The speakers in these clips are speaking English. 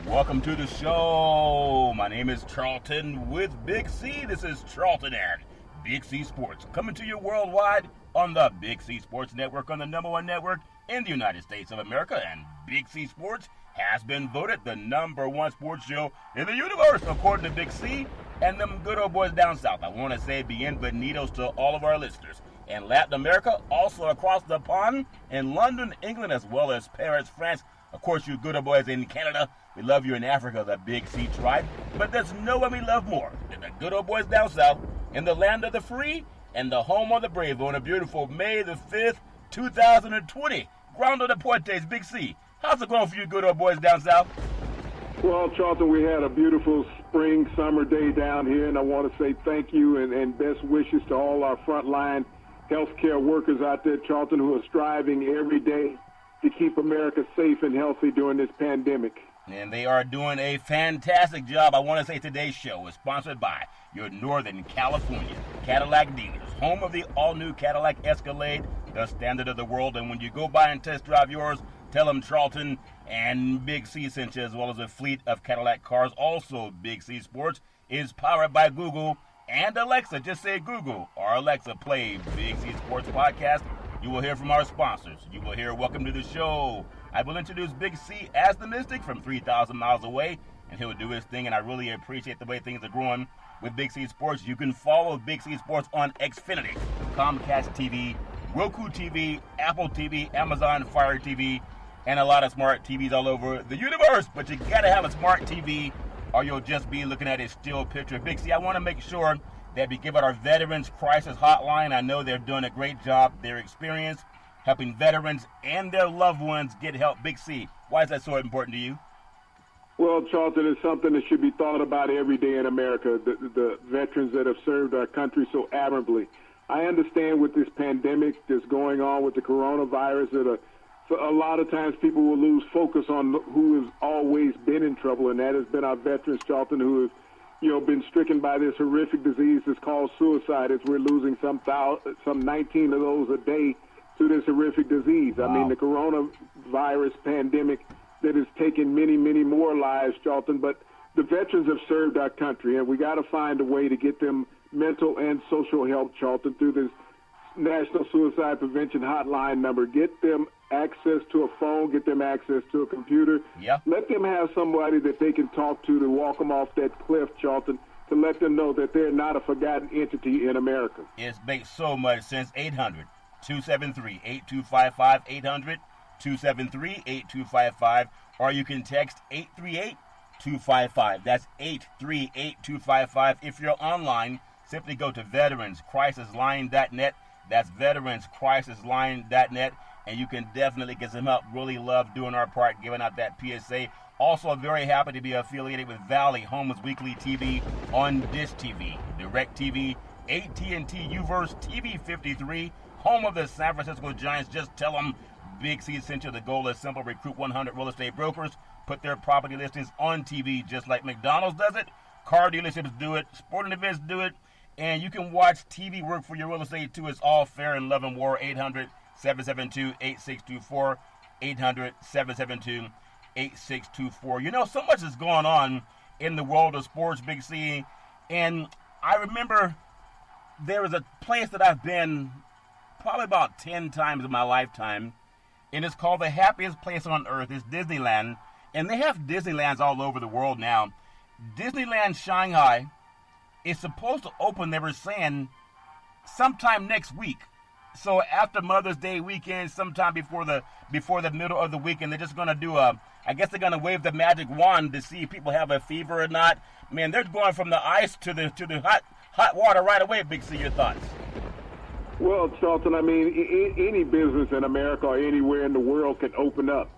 Welcome to the show. My name is Charlton with Big C. This is Charlton and Big C Sports, coming to you worldwide on the Big C Sports Network, on the number one network in the United States of America. And Big C Sports has been voted the number one sports show in the universe, according to Big C and them good old boys down south. I want to say bienvenidos to all of our listeners in Latin America, also across the pond in London, England, as well as Paris, France. Of course, you good old boys in Canada. We love you in Africa, the Big C tribe. But there's no one we love more than the good old boys down south in the land of the free and the home of the brave on a beautiful May the 5th, 2020. Ground of the Puentes, Big C. How's it going for you good old boys down south? Well, Charlton, we had a beautiful spring, summer day down here, and I want to say thank you and best wishes to all our frontline healthcare workers out there, Charlton, who are striving every day to keep America safe and healthy during this pandemic. And they are doing a fantastic job. I want to say today's show is sponsored by your Northern California Cadillac dealers, home of the all-new Cadillac Escalade, the standard of the world. And when you go by and test drive yours, tell them Charlton and Big C sent you, as well as a fleet of Cadillac cars. Also, Big C Sports is powered by Google and Alexa. Just say Google or Alexa, play Big C Sports Podcast. You will hear from our sponsors. You will hear Welcome to the Show. I will introduce Big C as the Mystic from 3,000 miles away, and he'll do his thing, and I really appreciate the way things are growing with Big C Sports. You can follow Big C Sports on Xfinity, Comcast TV, Roku TV, Apple TV, Amazon Fire TV, and a lot of smart TVs all over the universe. But you got to have a smart TV, or you'll just be looking at a still picture. Big C, I want to make sure that we give out our Veterans Crisis Hotline. I know they're doing a great job. Their experience helping veterans and their loved ones get help. Big C, why is that so important to you? Well, Charlton, it's something that should be thought about every day in America, the veterans that have served our country so admirably. I understand with this pandemic that's going on with the coronavirus that a lot of times people will lose focus on who has always been in trouble, and that has been our veterans, Charlton, who have been stricken by this horrific disease that's called suicide, as we're losing some 19 of those a day to this horrific disease. Wow. I mean, the coronavirus pandemic that has taken many, many more lives, Charlton, but the veterans have served our country, and we got to find a way to get them mental and social help, Charlton, through this National Suicide Prevention Hotline number. Get them access to a phone, get them access to a computer. Yep. Let them have somebody that they can talk to walk them off that cliff, Charlton, to let them know that they're not a forgotten entity in America. It makes so much sense. 800-273-8255, 800-273-8255, or you can text 838-255. That's 838-255. If you're online, simply go to veteranscrisisline.net. That's veteranscrisisline.net. And you can definitely get some help. Really love doing our part, giving out that PSA. Also, very happy to be affiliated with Valley, home of weekly TV on Dish TV, DirecTV, AT&T Uverse, TV 53, home of the San Francisco Giants. Just tell them Big C sent you. The goal is simple: recruit 100 real estate brokers, put their property listings on TV just like McDonald's does it. Car dealerships do it. Sporting events do it. And you can watch TV work for your real estate too. It's all fair in love and war. 800-772-8624, 800-772-8624. So much is going on in the world of sports, Big C. And I remember there was a place that I've been probably about 10 times in my lifetime, and it's called the happiest place on earth. It's Disneyland, and they have Disneylands all over the world now. Disneyland Shanghai is supposed to open, they were saying, sometime next week. So after Mother's Day weekend, sometime before the middle of the weekend, they're just going to do I guess they're going to wave the magic wand to see if people have a fever or not. Man, they're going from the ice to the hot water right away. Big C, your thoughts? Well, Charlton, I mean, any business in America or anywhere in the world can open up.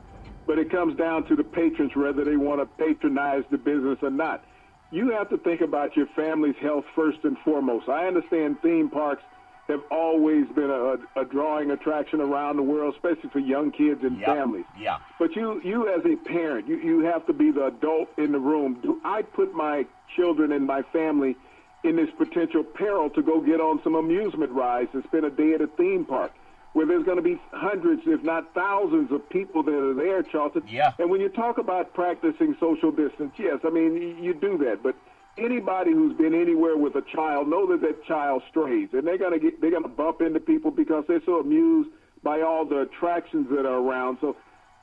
But it comes down to the patrons, whether they want to patronize the business or not. You have to think about your family's health first and foremost. I understand theme parks have always been a drawing attraction around the world, especially for young kids and families. Yeah. But you as a parent, you have to be the adult in the room. Do I put my children and my family in this potential peril to go get on some amusement rides and spend a day at a theme park? where there's going to be hundreds, if not thousands, of people that are there, Charlton. Yeah. And when you talk about practicing social distance, yes, I mean, you do that. But anybody who's been anywhere with a child know that that child strays, and they're going to bump into people because they're so amused by all the attractions that are around. So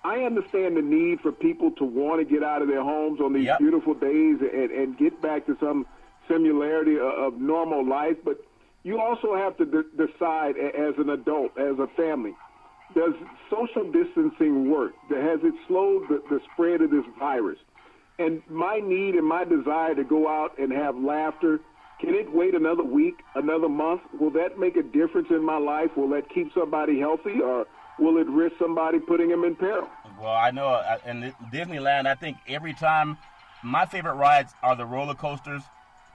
I understand the need for people to want to get out of their homes on these beautiful days and get back to some similarity of normal life, but you also have to decide as an adult, as a family, does social distancing work? Has it slowed the spread of this virus? And my need and my desire to go out and have laughter, can it wait another week, another month? Will that make a difference in my life? Will that keep somebody healthy, or will it risk somebody putting them in peril? Well, I know in Disneyland, I think every time, my favorite rides are the roller coasters.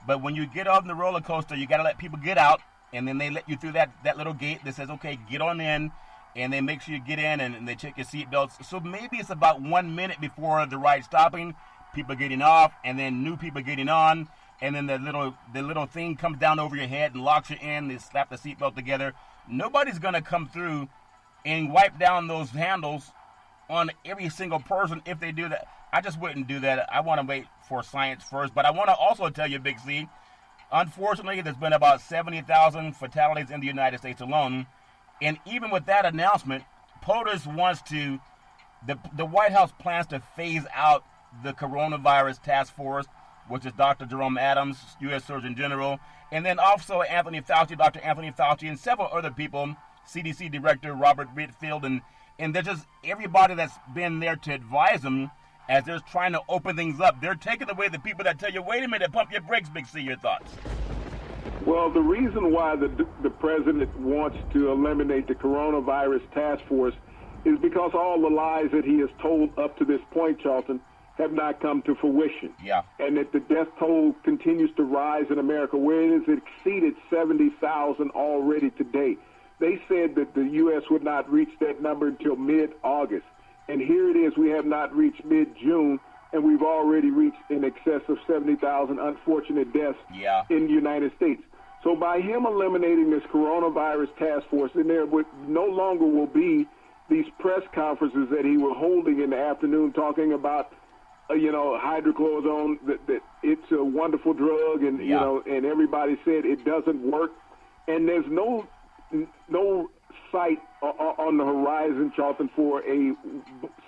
But when you get on the roller coaster, you got to let people get out, and then they let you through that little gate that says, okay, get on in, and they make sure you get in, and they check your seatbelts. So maybe it's about 1 minute before the ride stopping, people getting off, and then new people getting on, and then the little thing comes down over your head and locks you in. They slap the seatbelt together. Nobody's going to come through and wipe down those handles on every single person if they do that. I just wouldn't do that. I want to wait for science first. But I want to also tell you, Big C, unfortunately, there's been about 70,000 fatalities in the United States alone. And even with that announcement, POTUS wants to, the White House plans to phase out the coronavirus task force, which is Dr. Jerome Adams, U.S. Surgeon General, and then also Dr. Anthony Fauci, and several other people, CDC Director Robert Redfield, and they're just everybody that's been there to advise them as they're trying to open things up. They're taking away the people that tell you, wait a minute, pump your brakes, Big C. Your thoughts? Well, the reason why the president wants to eliminate the coronavirus task force is because all the lies that he has told up to this point, Charlton, have not come to fruition. Yeah. And that the death toll continues to rise in America, where it has exceeded 70,000 already today. They said that the U.S. would not reach that number until mid-August. And here it is, we have not reached mid-June, and we've already reached in excess of 70,000 unfortunate deaths in the United States. So by him eliminating this coronavirus task force, then there no longer will be these press conferences that he was holding in the afternoon talking about, hydrochloroquine, that it's a wonderful drug, and, and everybody said it doesn't work. And there's no sight on the horizon, Charlton, for a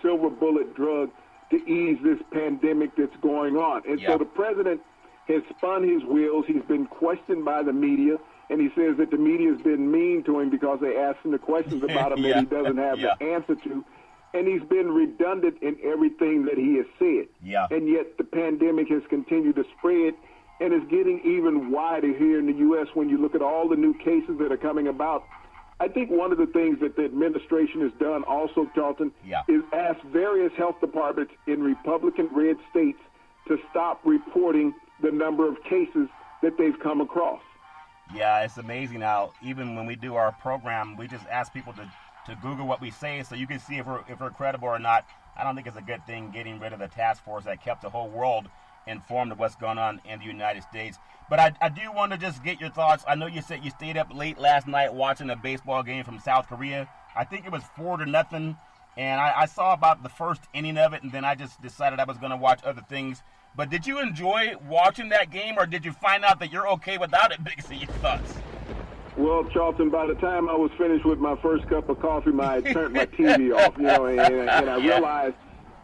silver bullet drug to ease this pandemic that's going on. And so the president has spun his wheels. He's been questioned by the media, and he says that the media has been mean to him because they ask him the questions about him that he doesn't have the answer to. And he's been redundant in everything that he has said. Yeah. And yet the pandemic has continued to spread and is getting even wider here in the U.S. when you look at all the new cases that are coming about. I think one of the things that the administration has done also, Charlton, is ask various health departments in Republican-red states to stop reporting the number of cases that they've come across. Yeah, it's amazing how even when we do our program, we just ask people to Google what we say so you can see if we're credible or not. I don't think it's a good thing getting rid of the task force that kept the whole world informed of what's going on in the United States. But I do want to just get your thoughts. I know you said you stayed up late last night watching a baseball game from South Korea. I think it was 4-0, and I saw about the first inning of it, and then I just decided I was going to watch other things. But did you enjoy watching that game, or did you find out that you're okay without it, Big C? Your thoughts? Well, Charlton, by the time I was finished with my first cup of coffee, I turned my TV off, and I realized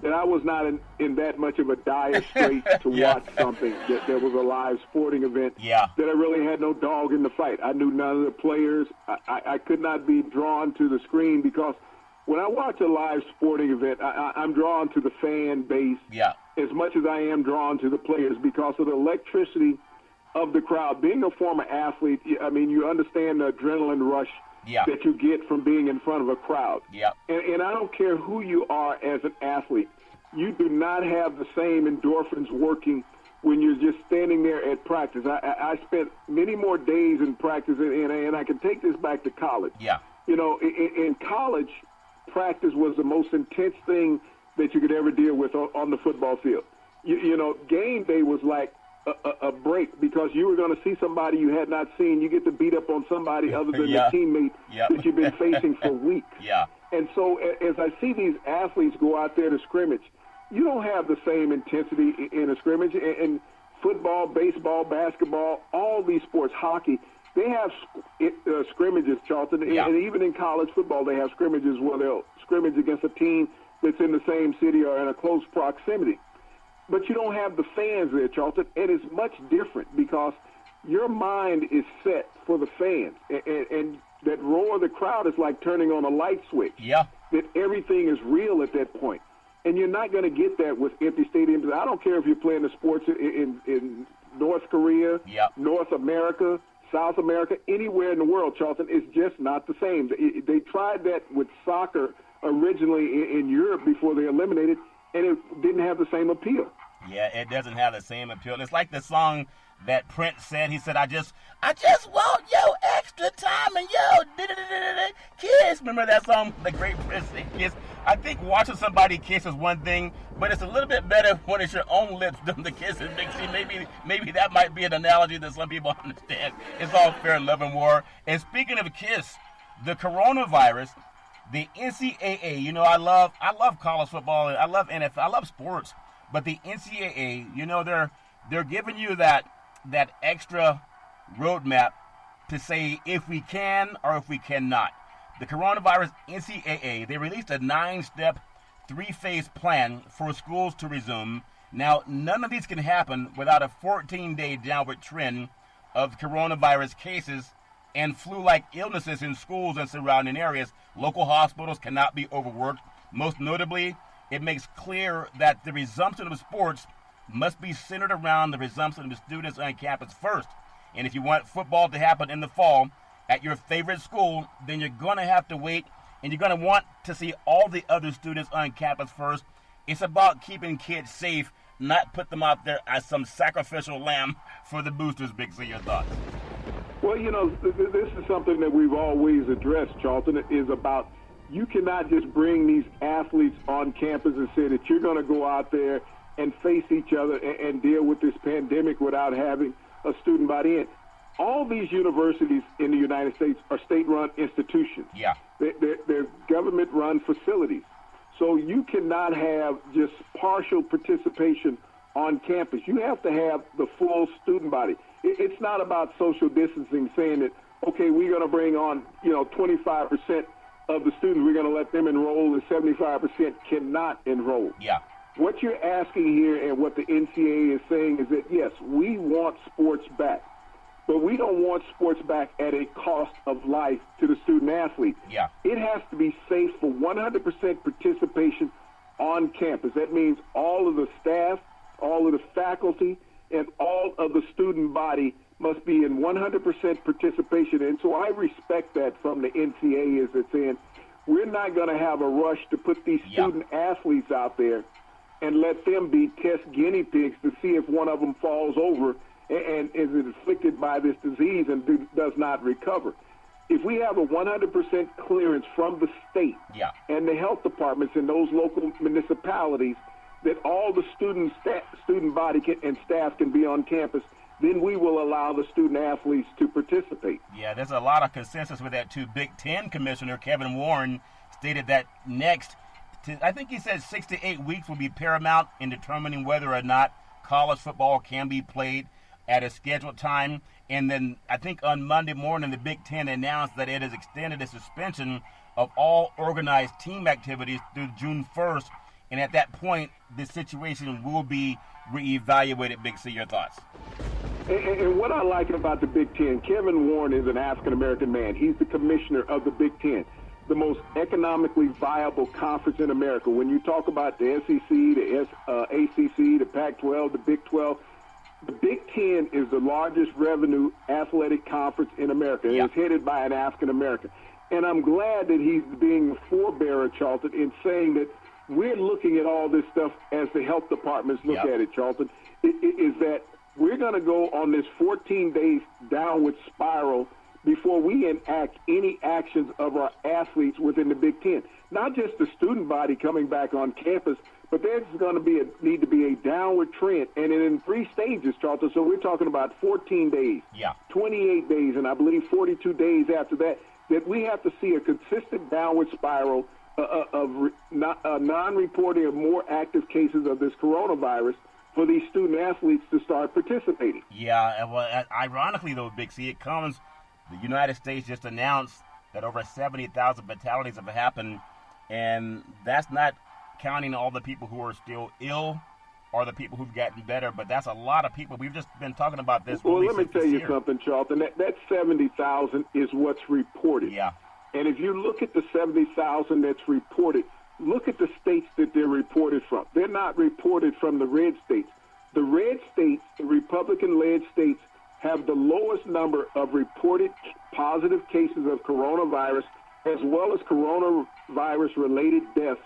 that I was not in that much of a dire strait to watch something, that there was a live sporting event, that I really had no dog in the fight. I knew none of the players. I could not be drawn to the screen because when I watch a live sporting event, I'm drawn to the fan base as much as I am drawn to the players because of the electricity of the crowd. Being a former athlete, I mean, you understand the adrenaline rush that you get from being in front of a crowd. And I don't care who you are as an athlete. You do not have the same endorphins working when you're just standing there at practice. I spent many more days in practice, and I can take this back to college. In college, practice was the most intense thing that you could ever deal with on the football field. Game day was like a break because you were going to see somebody you had not seen. You get to beat up on somebody other than Yeah. the teammate Yep. that you've been facing for weeks. Yeah. And so as I see these athletes go out there to scrimmage, you don't have the same intensity in a scrimmage. And football, baseball, basketball, all these sports, hockey, they have scrimmages, Charlton. Yeah. And even in college football, they have scrimmages where they'll scrimmage against a team that's in the same city or in a close proximity. But you don't have the fans there, Charlton, and it's much different because your mind is set for the fans. And that roar of the crowd is like turning on a light switch. Yeah. That everything is real at that point. And you're not going to get that with empty stadiums. I don't care if you're playing the sports in North Korea, Yep. North America, South America, anywhere in the world, Charlton. It's just not the same. They tried that with soccer originally in Europe before they eliminated, and it didn't have the same appeal. Yeah, it doesn't have the same appeal. It's like the song that Prince said. He said, I just want yo extra time and yo kiss. Remember that song, the great Prince Kiss? I think watching somebody kiss is one thing, but it's a little bit better when it's your own lips doing the kissing. Maybe that might be an analogy that some people understand. It's all fair in love and war. And speaking of kiss, the coronavirus, the NCAA, you know, I love college football, I love NFL, I love sports, but the NCAA, you know, they're giving you that extra roadmap to say if we can or if we cannot. The coronavirus NCAA, they released a 9-step, 3-phase plan for schools to resume. Now, none of these can happen without a 14-day downward trend of coronavirus cases and flu-like illnesses in schools and surrounding areas. Local hospitals cannot be overworked. Most notably, it makes clear that the resumption of sports must be centered around the resumption of the students on campus first. And if you want football to happen in the fall at your favorite school, then you're going to have to wait, and you're going to want to see all the other students on campus first. It's about keeping kids safe, not put them out there as some sacrificial lamb for the boosters. Big C, your thoughts? Well, you know, this is something that we've always addressed, Charlton. It is about you cannot just bring these athletes on campus and say that you're going to go out there and face each other and deal with this pandemic without having a student body in. All these universities in the United States are state-run institutions. Yeah. They're government-run facilities. So you cannot have just partial participation on campus. You have to have the full student body. It's not about social distancing, saying that, okay, we're going to bring on, 25% of the students, we're going to let them enroll, and 75% cannot enroll. Yeah. What you're asking here and what the NCAA is saying is that, yes, we want sports back, but we don't want sports back at a cost of life to the student athlete. Yeah. It has to be safe for 100% participation on campus. That means all of the staff, all of the faculty, and all of the student body must be in 100% participation. And so I respect that from the NCAA, is that saying we're not going to have a rush to put these student athletes out there and let them be test guinea pigs to see if one of them falls over and is afflicted by this disease and does not recover. If we have a 100% clearance from the state and the health departments in those local municipalities that all the student body and staff can be on campus, then we will allow the student athletes to participate. Yeah, there's a lot of consensus with that too. Big Ten Commissioner Kevin Warren stated that I think he said 6 to 8 weeks will be paramount in determining whether or not college football can be played at a scheduled time. And then I think on Monday morning, the Big Ten announced that it has extended the suspension of all organized team activities through June 1st. And at that point, the situation will be reevaluated. Big C, your thoughts? And what I like about the Big Ten, Kevin Warren is an African-American man. He's the commissioner of the Big Ten, the most economically viable conference in America. When you talk about the SEC, the ACC, the Pac-12, the Big 12, the Big Ten is the largest revenue athletic conference in America, and it's headed by an African-American. And I'm glad that he's being a forebearer, Charlton, in saying that we're looking at all this stuff as the health departments look at it, Charlton, is that we're going to go on this 14-day downward spiral before we enact any actions of our athletes within the Big Ten. Not just the student body coming back on campus, but there's going to need to be a downward trend, and in 3 stages, Charlton. So we're talking about 14 days, 28 days, and I believe 42 days after that, that we have to see a consistent downward spiral of non-reporting of more active cases of this coronavirus for these student athletes to start participating. Yeah, well, ironically, though, Big C, it comes, the United States just announced that over 70,000 fatalities have happened, and that's not counting all the people who are still ill or the people who've gotten better, but that's a lot of people. We've just been talking about this. Well, let me tell you something, Charlton. That 70,000 is what's reported. Yeah. And if you look at the 70,000 that's reported, look at the states that they're reported from. They're not reported from the red states. The red states, the Republican-led states, have the lowest number of reported positive cases of coronavirus as well as coronavirus-related deaths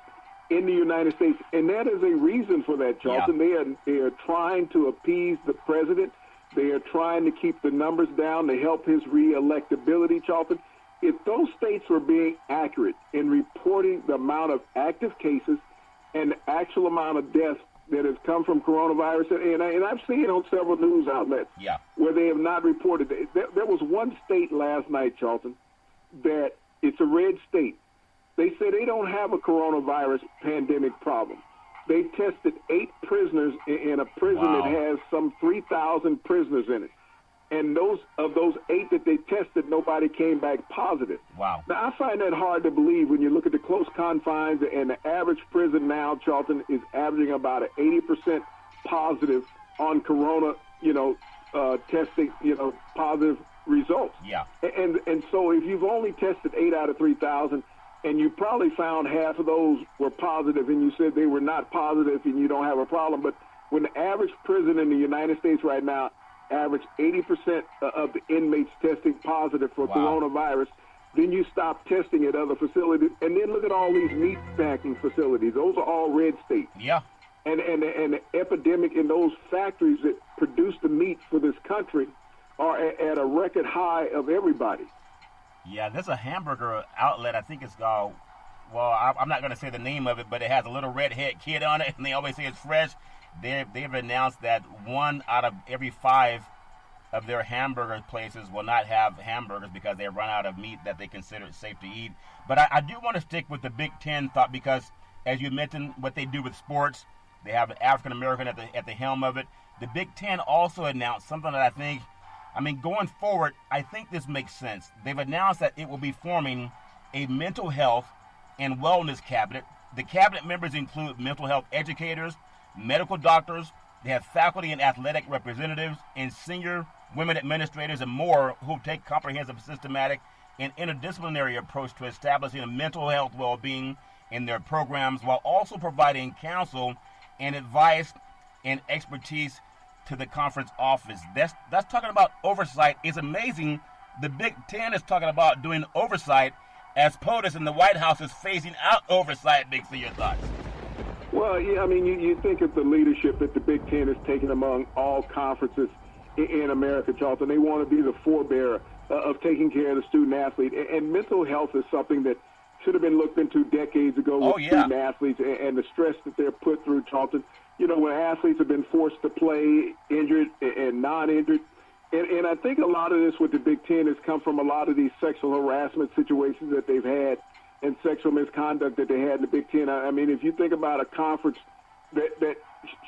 in the United States. And that is a reason for that, Charlton. Yeah. They are trying to appease the president. They are trying to keep the numbers down to help his re-electability, Charlton. If those states were being accurate in reporting the amount of active cases and the actual amount of deaths that has come from coronavirus, and I've seen it on several news outlets where they have not reported. There was one state last night, Charlton, that it's a red state. They said they don't have a coronavirus pandemic problem. They tested 8 prisoners in a prison that has some 3,000 prisoners in it. And those 8 that they tested, nobody came back positive. Wow. Now, I find that hard to believe when you look at the close confines, and the average prison now, Charlton, is averaging about an 80% positive on corona, testing, positive results. Yeah. And so if you've only tested 8 out of 3,000, and you probably found half of those were positive, and you said they were not positive and you don't have a problem, but when the average prison in the United States right now average 80% of the inmates testing positive for coronavirus, then you stop testing at other facilities. And then look at all these meat packing facilities. Those are all red states. Yeah. And the epidemic in those factories that produce the meat for this country are at a record high of everybody. Yeah, there's a hamburger outlet, I think it's called, I'm not going to say the name of it, but it has a little redhead kid on it, and they always say it's fresh. They've announced that 1 out of every 5 of their hamburger places will not have hamburgers because they run out of meat that they consider safe to eat. But I do want to stick with the Big Ten thought because, as you mentioned, what they do with sports, they have an African-American at the helm of it. The Big Ten also announced something that going forward, I think this makes sense. They've announced that it will be forming a mental health and wellness cabinet. The cabinet members include mental health educators, medical doctors, they have faculty and athletic representatives, and senior women administrators and more who take comprehensive, systematic, and interdisciplinary approach to establishing a mental health well-being in their programs while also providing counsel and advice and expertise to the conference office. That's talking about oversight. It's amazing the Big Ten is talking about doing oversight as POTUS in the White House is phasing out oversight. Big C, your thoughts? Well, yeah, you think of the leadership that the Big Ten has taken among all conferences in America, Charlton. They want to be the forebearer of taking care of the student athlete. And mental health is something that should have been looked into decades ago with student athletes and the stress that they're put through, Charlton. When athletes have been forced to play injured and non-injured. And I think a lot of this with the Big Ten has come from a lot of these sexual harassment situations that they've had and sexual misconduct that they had in the Big Ten. If you think about a conference that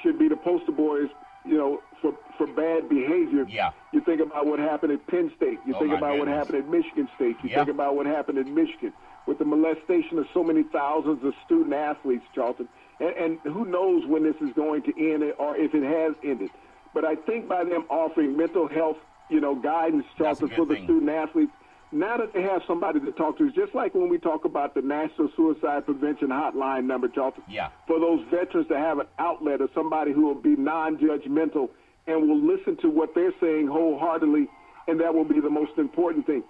should be the poster boys, for bad behavior, you think about what happened at Penn State. You think about what happened at Michigan State. You think about what happened at Michigan with the molestation of so many thousands of student athletes, Charlton. And who knows when this is going to end or if it has ended. But I think by them offering mental health, guidance, Charlton, for the student athletes, now that they have somebody to talk to, it's just like when we talk about the National Suicide Prevention Hotline number, Charlton. Yeah. For those veterans to have an outlet or somebody who will be non-judgmental and will listen to what they're saying wholeheartedly, and that will be the most important thing.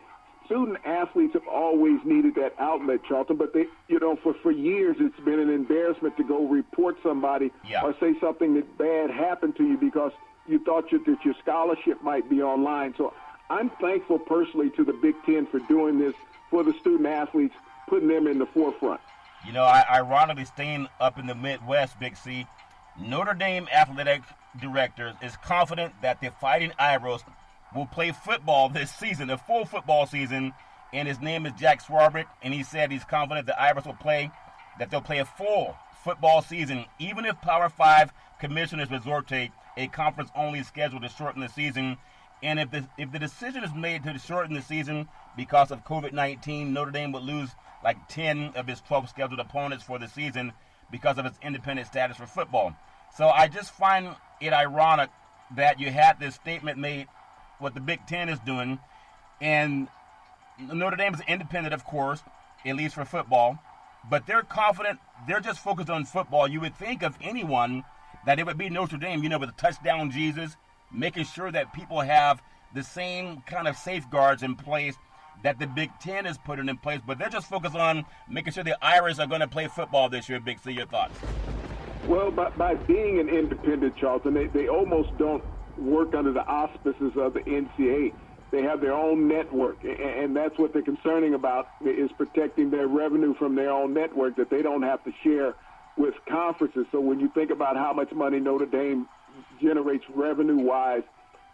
Student athletes have always needed that outlet, Charlton, but they, for years it's been an embarrassment to go report somebody or say something that bad happened to you because you thought that your scholarship might be online. So I'm thankful personally to the Big Ten for doing this for the student athletes, putting them in the forefront. You know, ironically, staying up in the Midwest, Big C, Notre Dame athletic director is confident that the Fighting Irish will play football this season, a full football season, and his name is Jack Swarbrick, and he said he's confident the Irish will play, that they'll play a full football season, even if Power 5 commissioners resort to a conference-only schedule to shorten the season. And if the decision is made to shorten the season because of COVID-19, Notre Dame would lose like 10 of his 12 scheduled opponents for the season because of its independent status for football. So I just find it ironic that you had this statement made, what the Big Ten is doing, and Notre Dame is independent, of course, at least for football, but they're confident, they're just focused on football. You would think of anyone that it would be Notre Dame, you know, with the touchdown Jesus, making sure that people have the same kind of safeguards in place that the Big Ten is putting in place, but they're just focused on making sure the Irish are going to play football this year. Big C, your thoughts? Well, by being an independent, Charlton, they almost don't work under the auspices of the NCAA. They have their own network, and that's what they're concerning about, is protecting their revenue from their own network that they don't have to share with conferences. So when you think about how much money Notre Dame generates revenue-wise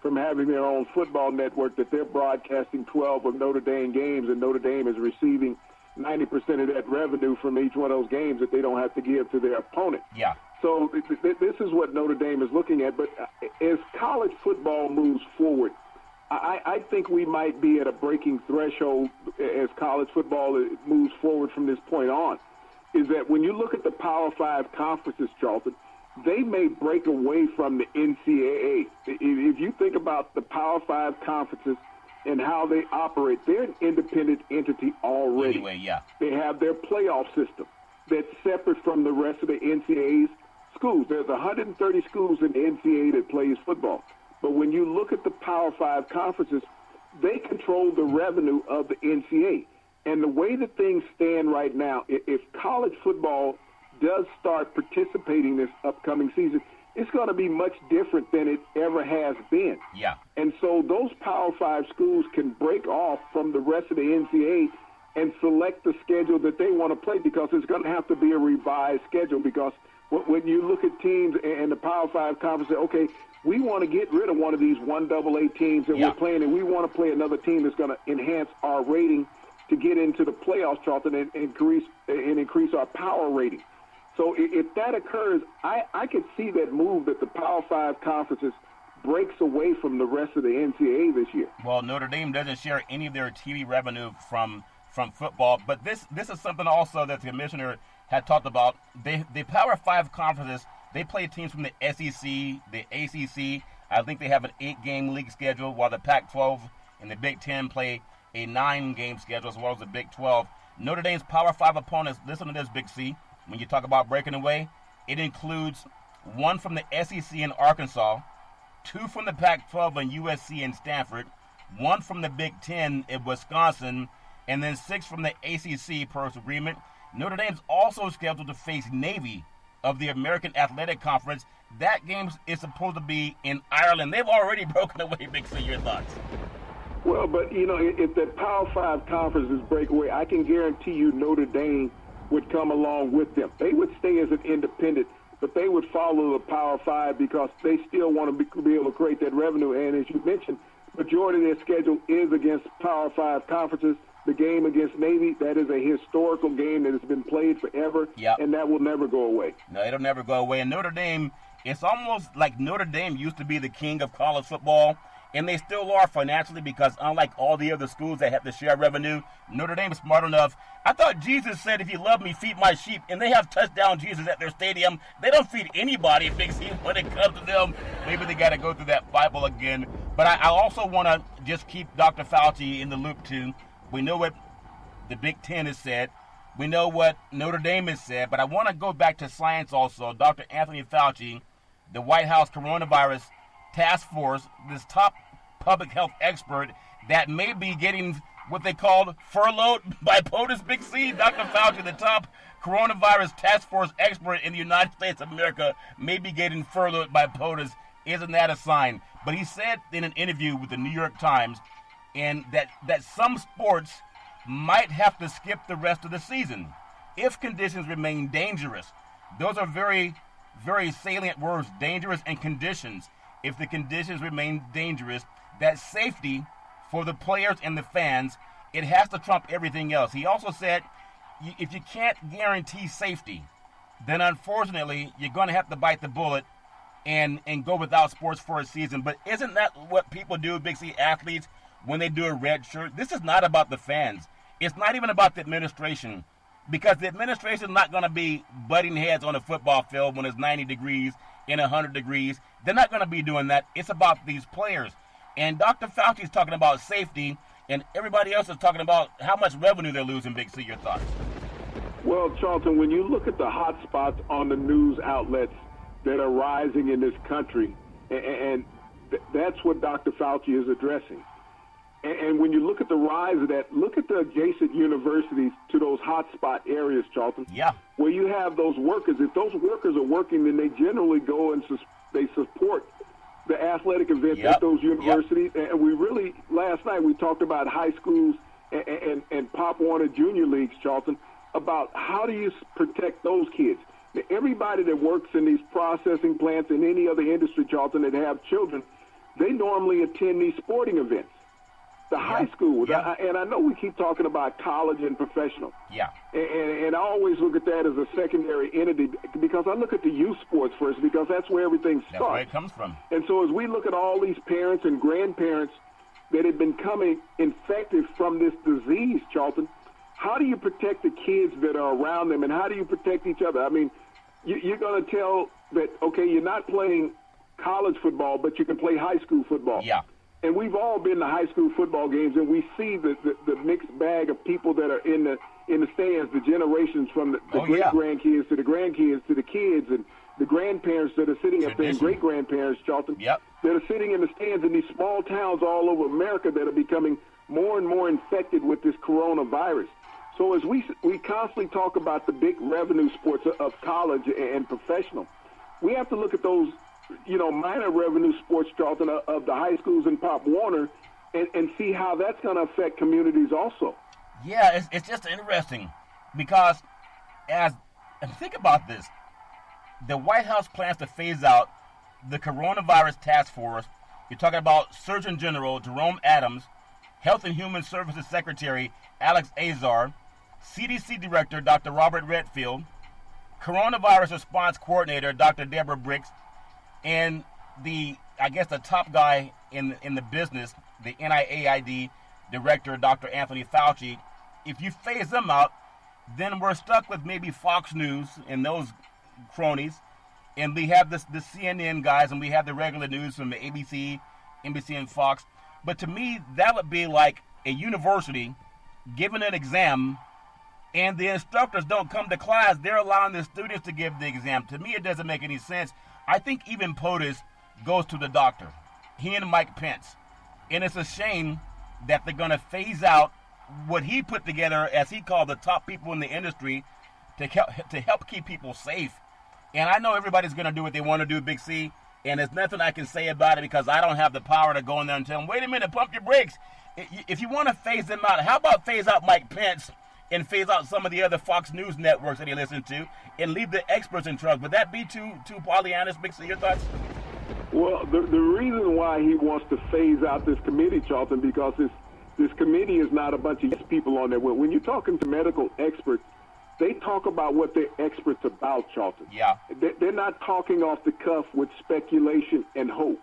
from having their own football network, that they're broadcasting 12 of Notre Dame games, and Notre Dame is receiving 90% of that revenue from each one of those games that they don't have to give to their opponent. Yeah. So this is what Notre Dame is looking at. But as college football moves forward, I think we might be at a breaking threshold as college football moves forward from this point on, is that when you look at the Power 5 conferences, Charlton, they may break away from the NCAA. If you think about the Power 5 conferences and how they operate, they're an independent entity already. Anyway, yeah. They have their playoff system that's separate from the rest of the NCAA's schools. There's 130 schools in the NCAA that plays football. But when you look at the Power 5 conferences, they control the revenue of the NCAA. And the way that things stand right now, if college football does start participating this upcoming season, it's going to be much different than it ever has been. Yeah. And so those Power 5 schools can break off from the rest of the NCAA and select the schedule that they want to play, because it's going to have to be a revised schedule. Because when you look at teams and the Power 5 conference, say, okay, we want to get rid of one of these 1AA teams that we're playing, and we want to play another team that's going to enhance our rating to get into the playoffs, Charlton, and increase our power rating. So if that occurs, I could see that move, that the Power 5 conferences breaks away from the rest of the NCAA this year. Well, Notre Dame doesn't share any of their TV revenue from football, but this is something also that the commissioner had talked about. The Power 5 conferences, they play teams from the SEC, the ACC. I think they have an 8-game league schedule, while the Pac-12 and the Big Ten play a 9-game schedule, as well as the Big 12. Notre Dame's Power 5 opponents, listen to this, Big C, when you talk about breaking away, it includes 1 from the SEC in Arkansas, 2 from the Pac-12 in USC and Stanford, 1 from the Big Ten in Wisconsin, and then 6 from the ACC per agreement. Notre Dame's also scheduled to face Navy of the American Athletic Conference. That game is supposed to be in Ireland. They've already broken away. Big C, your thoughts? Well, but, you know, if the Power 5 conferences break away, I can guarantee you Notre Dame would come along with them. They would stay as an independent, but they would follow the Power 5 because they still want to be able to create that revenue. And as you mentioned, majority of their schedule is against Power 5 conferences. The game against Navy, that is a historical game that has been played forever, and that will never go away. No, it'll never go away. And Notre Dame, it's almost like Notre Dame used to be the king of college football, and they still are financially, because unlike all the other schools that have to share revenue, Notre Dame is smart enough. I thought Jesus said, if you love me, feed my sheep, and they have touchdown Jesus at their stadium. They don't feed anybody, Big C, when it comes to them. Maybe they got to go through that Bible again. But I also want to just keep Dr. Fauci in the loop, too. We know what the Big Ten has said. We know what Notre Dame has said. But I want to go back to science also. Dr. Anthony Fauci, the White House coronavirus task force, this top public health expert that may be getting what they called furloughed by POTUS. Big C, Dr. Fauci, the top coronavirus task force expert in the United States of America, may be getting furloughed by POTUS. Isn't that a sign? But he said in an interview with the New York Times, and that some sports might have to skip the rest of the season if conditions remain dangerous. Those are very, very salient words, dangerous and conditions. If the conditions remain dangerous, that safety for the players and the fans, it has to trump everything else. He also said, if you can't guarantee safety, then unfortunately you're going to have to bite the bullet and go without sports for a season. But isn't that what people do, Big C athletes, when they do a red shirt? This is not about the fans. It's not even about the administration, because the administration is not going to be butting heads on a football field when it's 90 degrees and 100 degrees. They're not going to be doing that. It's about these players. And Dr. Fauci is talking about safety, and everybody else is talking about how much revenue they're losing. Big C, your thoughts? Well, Charlton, when you look at the hot spots on the news outlets that are rising in this country, and that's what Dr. Fauci is addressing. And when you look at the rise of that, look at the adjacent universities to those hotspot areas, Charlton. Yeah. Where you have those workers. If those workers are working, then they generally go and they support the athletic events at those universities. And we really, last night, we talked about high schools and Pop Warner Junior Leagues, Charlton, about how do you protect those kids. Now, everybody that works in these processing plants and any other industry, Charlton, that have children, they normally attend these sporting events. The high school, and I know we keep talking about college and professional. Yeah. And I always look at that as a secondary entity, because I look at the youth sports first, because that's where everything starts. That's where it comes from. And so as we look at all these parents and grandparents that have been coming infected from this disease, Charlton, how do you protect the kids that are around them, and how do you protect each other? I mean, you're going to tell that, okay, you're not playing college football, but you can play high school football. Yeah. And we've all been to high school football games, and we see the mixed bag of people that are in the stands, the generations from the great-grandkids to the grandkids to the kids, and the grandparents that are sitting up there, and great-grandparents, Charlton, that are sitting in the stands in these small towns all over America that are becoming more and more infected with this coronavirus. So as we constantly talk about the big revenue sports of college and professional, we have to look at those minor revenue sports, Charlton, of the high schools and Pop Warner, and see how that's going to affect communities also. Yeah, it's just interesting, because and think about this, the White House plans to phase out the coronavirus task force. You're talking about Surgeon General Jerome Adams, Health and Human Services Secretary Alex Azar, CDC Director Dr. Robert Redfield, Coronavirus Response Coordinator Dr. Deborah Bricks, and the top guy in the business, the NIAID director, Dr. Anthony Fauci. If you phase them out, then we're stuck with maybe Fox News and those cronies, and we have the CNN guys, and we have the regular news from the ABC, NBC, and Fox. But to me, that would be like a university giving an exam, and the instructors don't come to class. They're allowing the students to give the exam. To me, it doesn't make any sense. I think even POTUS goes to the doctor, he and Mike Pence. And it's a shame that they're going to phase out what he put together, as he called the top people in the industry, to help keep people safe. And I know everybody's going to do what they want to do, Big C, and there's nothing I can say about it, because I don't have the power to go in there and tell them, wait a minute, pump your brakes. If you want to phase them out, how about phase out Mike Pence and phase out some of the other Fox News networks that he listens to, and leave the experts in charge? Would that be too Pollyannish, Big C? Your thoughts? Well, the reason why he wants to phase out this committee, Charlton, because this committee is not a bunch of yes people on there. When you're talking to medical experts, they talk about what they're experts about, Charlton. Yeah. They're not talking off the cuff with speculation and hope.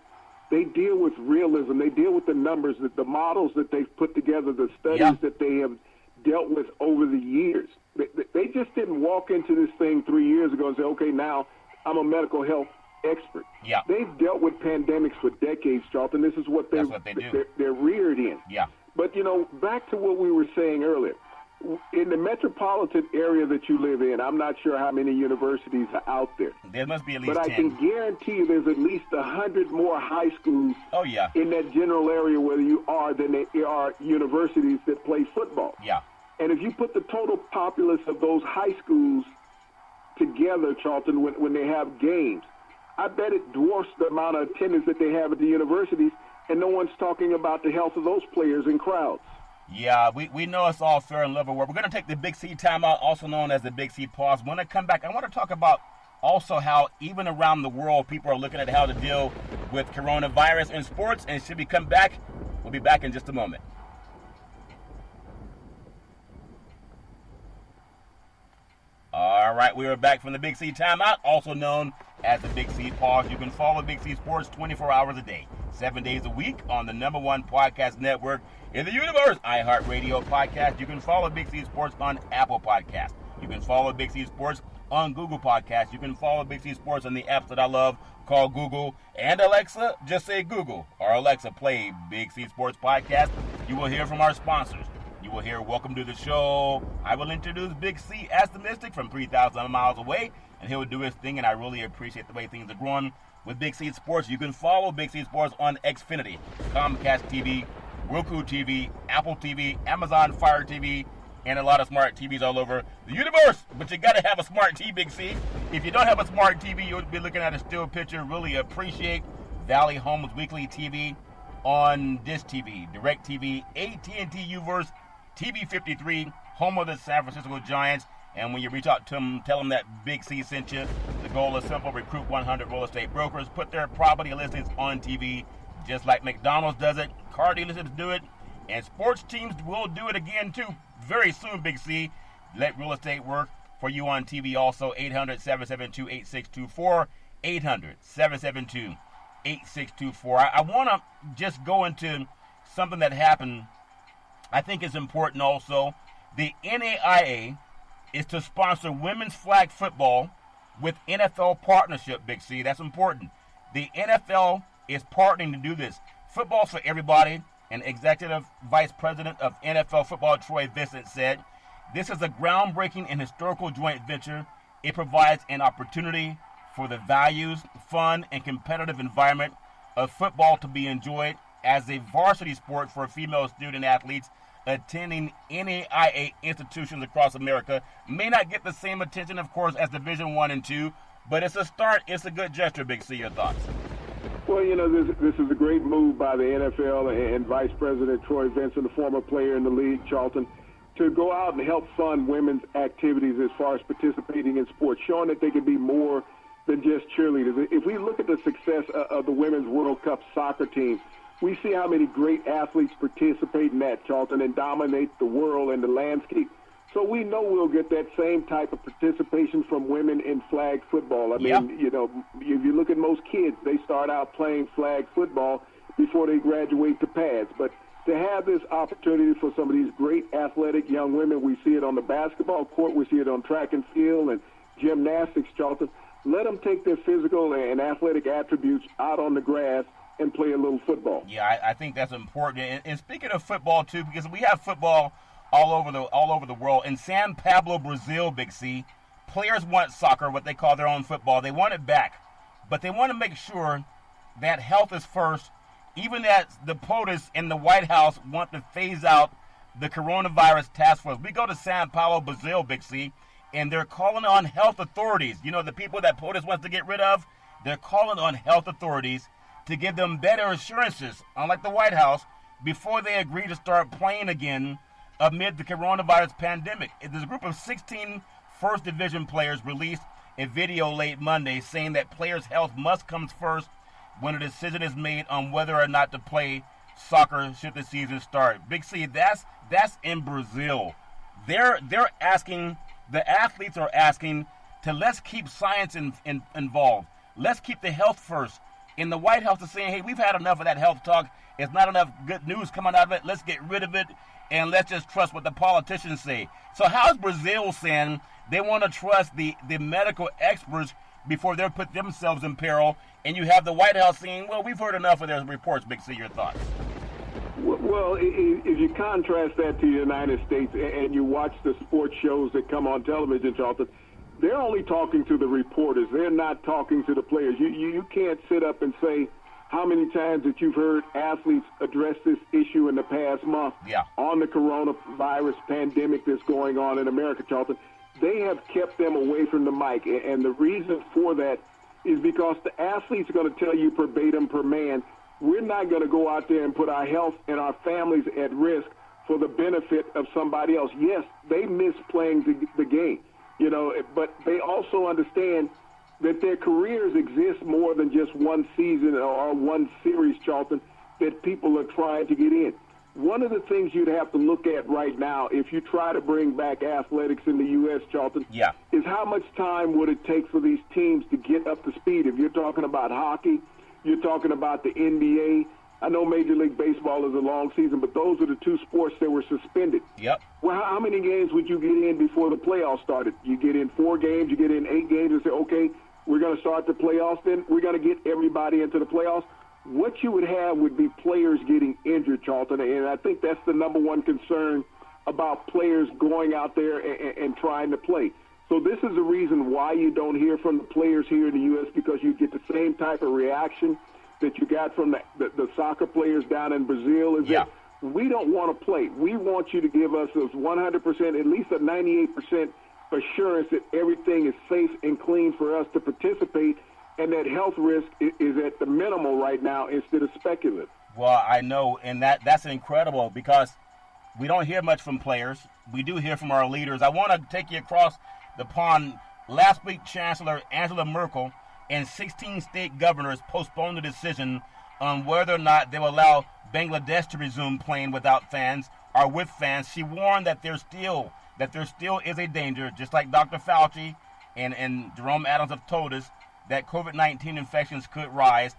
They deal with realism. They deal with the numbers, the models that they've put together, the studies that they have dealt with over the years. They just didn't walk into this thing 3 years ago and say, okay, now I'm a medical health expert. Yeah. They've dealt with pandemics for decades, Charlton. This is what they do. They're reared in. Yeah. But, back to what we were saying earlier, in the metropolitan area that you live in, I'm not sure how many universities are out there. There must be at least 10. But I can guarantee you there's at least 100 more high schools in that general area where you are than there are universities that play football. Yeah. And if you put the total populace of those high schools together, Charlton, when they have games, I bet it dwarfs the amount of attendance that they have at the universities. and no one's talking about the health of those players in crowds. Yeah, we know it's all fair and level. We're going to take the Big C timeout, also known as the Big C pause. When I come back, I want to talk about also how even around the world people are looking at how to deal with coronavirus in sports. And should we come back, we'll be back in just a moment. All right, we are back from the Big C timeout, also known as the Big C pause. You can follow Big C Sports 24 hours a day, 7 days a week on the #1 podcast network in the universe, iHeartRadio podcast. You can follow Big C Sports on Apple Podcasts. You can follow Big C Sports on Google Podcasts. You can follow Big C Sports on the apps that I love called Google and Alexa. Just say Google or Alexa, play Big C Sports Podcast. You will hear from our sponsors. You will hear Welcome to the Show. I will introduce Big C as the Mystic from 3,000 miles away, and he'll do his thing, and I really appreciate the way things are growing with Big C Sports. You can follow Big C Sports on Xfinity, Comcast TV, Roku TV, Apple TV, Amazon Fire TV, and a lot of smart TVs all over the universe. But you got to have a smart TV, Big C. If you don't have a smart TV, you'll be looking at a still picture. Really appreciate Valley Homes Weekly TV on Dish TV, Direct TV, AT&T Uverse, TV 53, home of the San Francisco Giants. And when you reach out to them, tell them that Big C sent you. The goal is simple: recruit 100 real estate brokers, put their property listings on TV, just like McDonald's does it, car dealerships do it, and sports teams will do it again too very soon, Big C. Let real estate work for you on TV also. 800-772-8624, 800-772-8624. I want to just go into something that happened. I think it's important also. The NAIA is to sponsor women's flag football with NFL partnership, Big C. That's important. The NFL is partnering to do this. Football for everybody, and Executive Vice President of NFL Football Troy Vincent said, "This is a groundbreaking and historical joint venture. It provides an opportunity for the values, fun, and competitive environment of football to be enjoyed as a varsity sport for female student athletes attending NAIA institutions across America. May not get the same attention, of course, as Division I and II, but it's a start. It's a good gesture, Big C. Your thoughts?" Well, you know, this is a great move by the NFL and Vice President Troy Vincent, a former player in the league, Charlton, to go out and help fund women's activities as far as participating in sports, showing that they can be more than just cheerleaders. If we look at the success of the Women's World Cup soccer team, we see how many great athletes participate in that, Charlton, and dominate the world and the landscape. So we know we'll get that same type of participation from women in flag football. I mean, you know, if you look at most kids, they start out playing flag football before they graduate to pads. But to have this opportunity for some of these great athletic young women, we see it on the basketball court, we see it on track and field and gymnastics, Charlton. Let them take their physical and athletic attributes out on the grass and play a little football. Yeah, I think that's important. And speaking of football too, because we have football all over the world. In San Pablo, Brazil, Big C, players want soccer, what they call their own football. They want it back, but they want to make sure that health is first. Even as the POTUS in the White House want to phase out the coronavirus task force. We go to San Paulo, Brazil, Big C, and they're calling on health authorities. You know, the people that POTUS wants to get rid of, they're calling on health authorities to give them better assurances, unlike the White House, before they agree to start playing again amid the coronavirus pandemic. There's a group of 16 First Division players released a video late Monday saying that players' health must come first when a decision is made on whether or not to play soccer should the season start. Big C, that's in Brazil. They're asking, the athletes are asking to let's keep science involved. Let's keep the health first. And the White House is saying, hey, we've had enough of that health talk. It's not enough good news coming out of it. Let's get rid of it, and let's just trust what the politicians say. So how's Brazil saying they want to trust the medical experts before they put themselves in peril? And you have the White House saying, well, we've heard enough of their reports. Big C, your thoughts? Well, if you contrast that to the United States and you watch the sports shows that come on television, Charlton, they're only talking to the reporters. They're not talking to the players. You can't sit up and say how many times that you've heard athletes address this issue in the past month on the coronavirus pandemic that's going on in America, Charlton. They have kept them away from the mic, and the reason for that is because the athletes are going to tell you verbatim per man we're not going to go out there and put our health and our families at risk for the benefit of somebody else. Yes, they miss playing the game, but they also understand that their careers exist more than just one season or one series, Charlton, that people are trying to get in. One of the things you'd have to look at right now, if you try to bring back athletics in the U.S., Charlton, is how much time would it take for these teams to get up to speed? If you're talking about hockey, you're talking about the NBA. I know Major League Baseball is a long season, but those are the two sports that were suspended. Yep. Well, how many games would you get in before the playoffs started? You get in 4 games, you get in 8 games, and say, okay, we're going to start the playoffs, then we're going to get everybody into the playoffs. What you would have would be players getting injured, Charlton, and I think that's the number one concern about players going out there and trying to play. So this is the reason why you don't hear from the players here in the U.S., because you get the same type of reaction that you got from the soccer players down in Brazil. That we don't want to play. We want you to give us those 100%, at least a 98% assurance that everything is safe and clean for us to participate, and that health risk is at the minimal right now instead of speculative. Well, I know, and that's incredible because we don't hear much from players. We do hear from our leaders. I want to take you across the pond. Last week, Chancellor Angela Merkel and 16 state governors postponed the decision on whether or not they will allow Bangladesh to resume playing without fans or with fans. She warned that there still is a danger, just like Dr. Fauci and Jerome Adams have told us, that COVID-19 infections could rise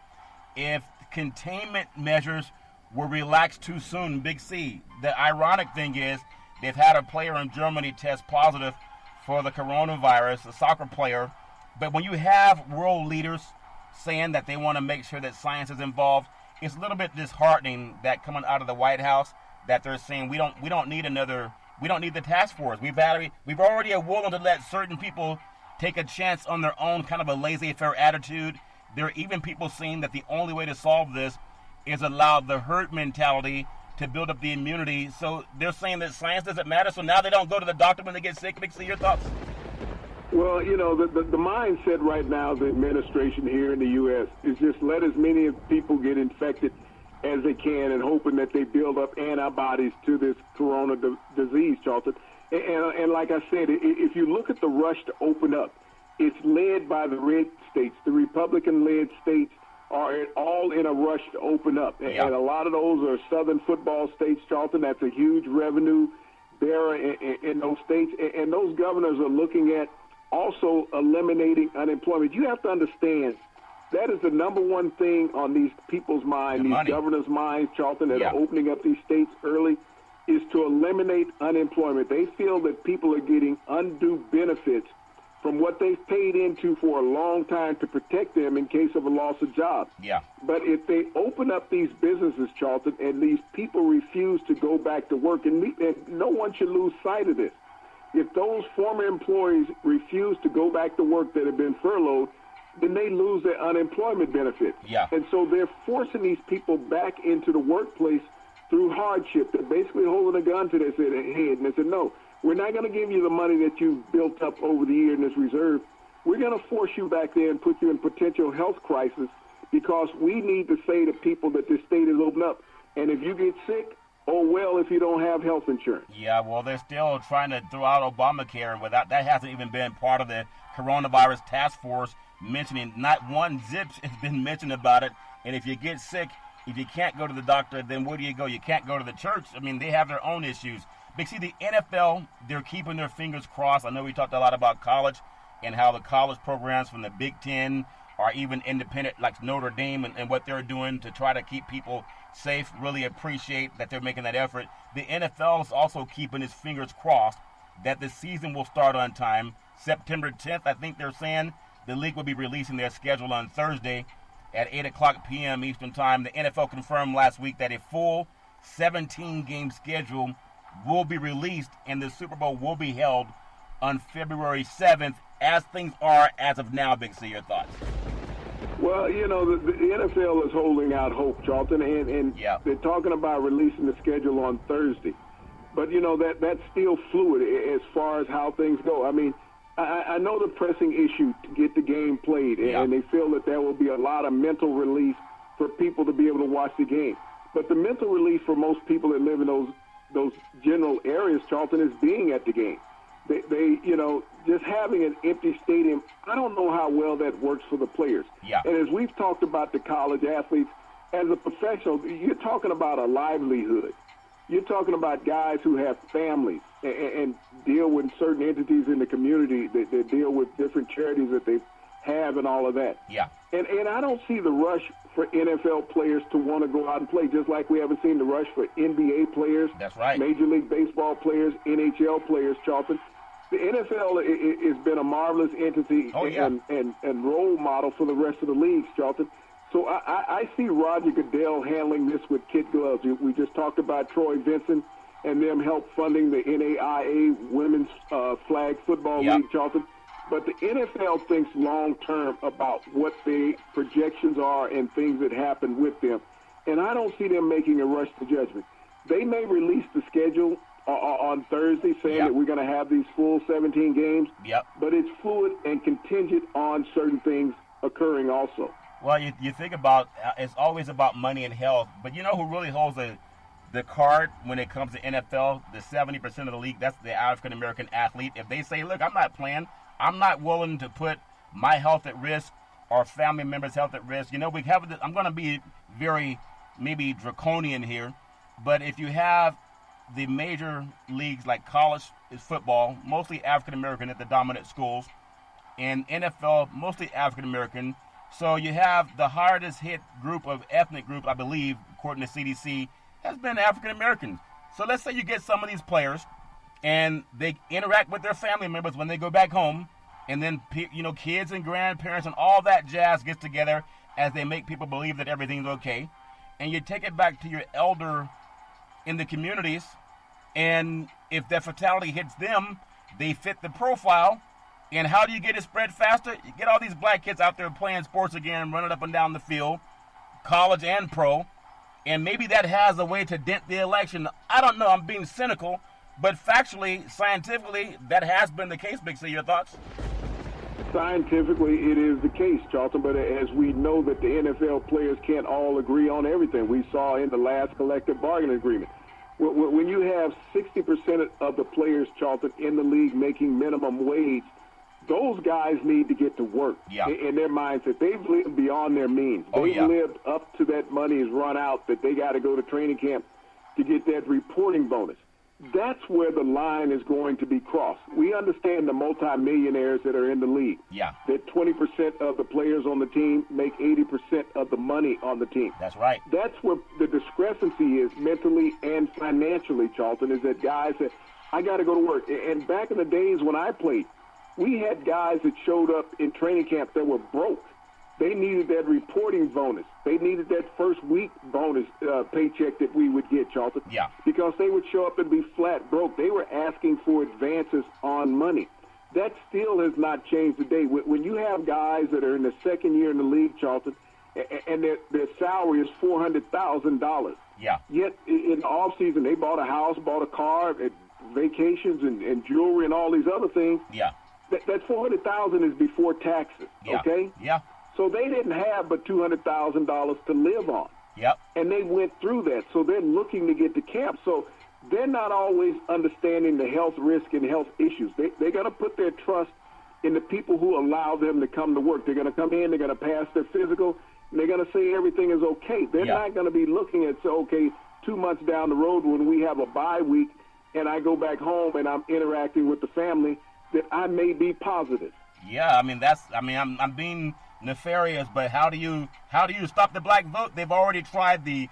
if containment measures were relaxed too soon. Big C. The ironic thing is they've had a player in Germany test positive for the coronavirus, a soccer player. But when you have world leaders saying that they want to make sure that science is involved, it's a little bit disheartening that coming out of the White House that they're saying we don't need the task force. We've already are willing to let certain people take a chance on their own, kind of a laissez-faire attitude. There are even people saying that the only way to solve this is allow the herd mentality to build up the immunity. So they're saying that science doesn't matter, so now they don't go to the doctor when they get sick. Mixie, your thoughts? Well, the mindset right now, the administration here in the U.S. is just let as many people get infected as they can and hoping that they build up antibodies to this corona disease, Charlton. And like I said, if you look at the rush to open up, it's led by the red states. The Republican-led states are all in a rush to open up. And a lot of those are southern football states, Charlton. That's a huge revenue bearer in those states. And those governors are looking at also eliminating unemployment. You have to understand that is the number one thing on these people's minds, these governors' minds, Charlton, that are opening up these states early, is to eliminate unemployment. They feel that people are getting undue benefits from what they've paid into for a long time to protect them in case of a loss of job. But if they open up these businesses, Charlton, and these people refuse to go back to work, and no one should lose sight of this. If those former employees refuse to go back to work that have been furloughed, then they lose their unemployment benefits. And so they're forcing these people back into the workplace through hardship. They're basically holding a gun to their head, and they said, no, we're not going to give you the money that you've built up over the year in this reserve. We're going to force you back there and put you in potential health crisis because we need to say to people that this state is open up. And if you get sick, oh, well, if you don't have health insurance. Well, they're still trying to throw out Obamacare, and without that hasn't even been part of the coronavirus task force mentioning. Not one zip has been mentioned about it. And if you get sick, if you can't go to the doctor, then where do you go? You can't go to the church. I mean, they have their own issues. But see, the NFL, they're keeping their fingers crossed. I know we talked a lot about college and how the college programs from the Big Ten are even independent, like Notre Dame, and what they're doing to try to keep people safe. Really appreciate that they're making that effort. The NFL is also keeping its fingers crossed that the season will start on time. September 10th, I think they're saying the league will be releasing their schedule on Thursday at 8 o'clock p.m. Eastern Time. The NFL confirmed last week that a full 17-game schedule will be released, and the Super Bowl will be held on February 7th, as things are as of now. Big C, your thoughts? Well, the NFL is holding out hope, Charlton, and they're talking about releasing the schedule on Thursday. But, that's still fluid as far as how things go. I mean, I know the pressing issue to get the game played, and they feel that there will be a lot of mental relief for people to be able to watch the game. But the mental relief for most people that live in those general areas, Charlton, is being at the game. They just having an empty stadium, I don't know how well that works for the players. Yeah. And as we've talked about the college athletes, as a professional, you're talking about a livelihood. You're talking about guys who have families and deal with certain entities in the community that deal with different charities that they have and all of that. Yeah. And I don't see the rush for NFL players to want to go out and play, just like we haven't seen the rush for NBA players. That's right. Major League Baseball players, NHL players, Charlton. The NFL has been a marvelous entity and role model for the rest of the leagues, Charlton. So I see Roger Goodell handling this with kid gloves. We just talked about Troy Vincent and them help funding the NAIA Women's Flag Football League, Charlton. But the NFL thinks long-term about what the projections are and things that happen with them. And I don't see them making a rush to judgment. They may release the schedule on Thursday saying that we're going to have these full 17 games. Yep. But it's fluid and contingent on certain things occurring also. Well, you think about, it's always about money and health. But you know who really holds the card when it comes to NFL? The 70% of the league, that's the African-American athlete. If they say, look, I'm not playing, I'm not willing to put my health at risk or family members' health at risk. You know, I'm going to be very maybe draconian here, but if you have the major leagues like college football, mostly African-American at the dominant schools, and NFL, mostly African-American, so you have the hardest hit ethnic group, I believe, according to CDC, has been African-Americans. So let's say you get some of these players, and they interact with their family members when they go back home, and then kids and grandparents and all that jazz gets together as they make people believe that everything's okay, and you take it back to your elder in the communities, and if that fatality hits them, they fit the profile. And how do you get it spread faster? You get all these black kids out there playing sports again, running up and down the field, college and pro, and maybe that has a way to dent the election. I don't know. I'm being cynical. But factually, scientifically, that has been the case, Big C. Your thoughts? Scientifically, it is the case, Charlton. But as we know that the NFL players can't all agree on everything, we saw in the last collective bargaining agreement. When you have 60% of the players, Charlton, in the league making minimum wage, those guys need to get to work in their mindset. They've lived beyond their means. They've lived up to that money is run out that they got to go to training camp to get that reporting bonus. That's where the line is going to be crossed. We understand the multimillionaires that are in the league. Yeah. That 20% of the players on the team make 80% of the money on the team. That's right. That's where the discrepancy is mentally and financially, Charlton, is that guys that, I got to go to work. And back in the days when I played, we had guys that showed up in training camp that were broke. They needed that reporting bonus. They needed that first week bonus paycheck that we would get, Charlton. Yeah. Because they would show up and be flat broke. They were asking for advances on money. That still has not changed today. When you have guys that are in the second year in the league, Charlton, and their salary is $400,000. Yeah. Yet in the offseason, they bought a house, bought a car, vacations and jewelry and all these other things. Yeah. That $400,000 is before taxes. Yeah. Okay. Yeah. So they didn't have but $200,000 to live on. Yep. And they went through that. So they're looking to get to camp. So they're not always understanding the health risk and health issues. They're going to put their trust in the people who allow them to come to work. They're going to come in, they're going to pass their physical, and they're going to say everything is okay. They're not going to be looking at, say, okay, 2 months down the road when we have a bye week and I go back home and I'm interacting with the family, that I may be positive. Yeah, I'm being nefarious, but how do you stop the black vote? They've already tried the